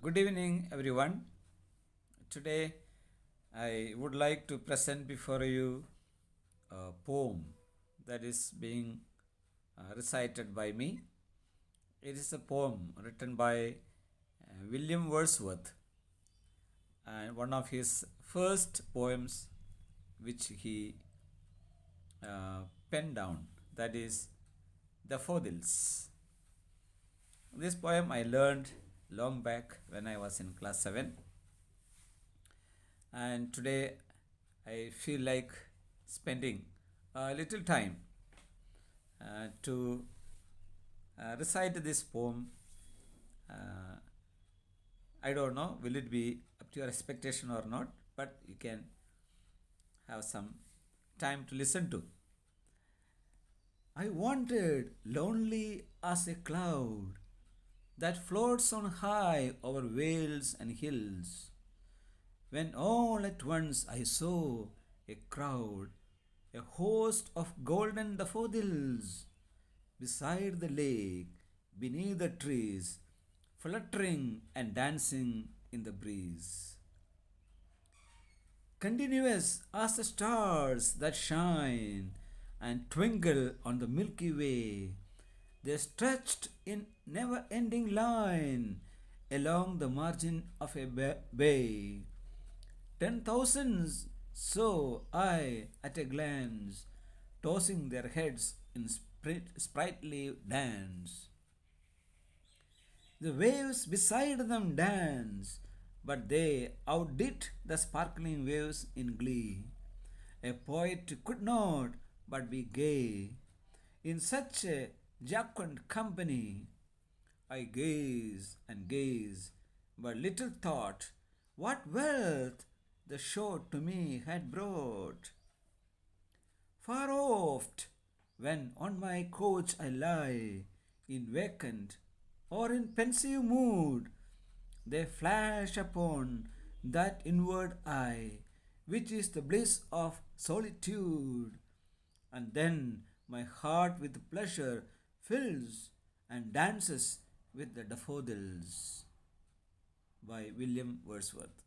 Good evening, everyone. Today, I would like to present before you a poem that is being recited by me. It is a poem written by William Wordsworth, and one of his first poems which he penned down, that is Daffodils. This poem I learned long back when I was in class 7, and today I feel like spending a little time to recite this poem. Uh, I don't know, will it be up to your expectation or not, but you can have some time to listen to. I wandered lonely as a cloud that floats on high over vales and hills, when all at once I saw a crowd, a host of golden daffodils, beside the lake, beneath the trees, fluttering and dancing in the breeze. Continuous as the stars that shine and twinkle on the Milky Way, they stretched in never ending line along the margin of a bay. 10,000s saw I at a glance, tossing their heads in sprightly dance. The waves beside them dance, but they outdid the sparkling waves in glee. A poet could not but be gay in such a jocund company. I gaze and gaze, but little thought what wealth the show to me had brought. Far oft, when on my couch I lie, in vacant or in pensive mood, they flash upon that inward eye, which is the bliss of solitude. And then my heart with pleasure fills and dances with the daffodils. By William Wordsworth.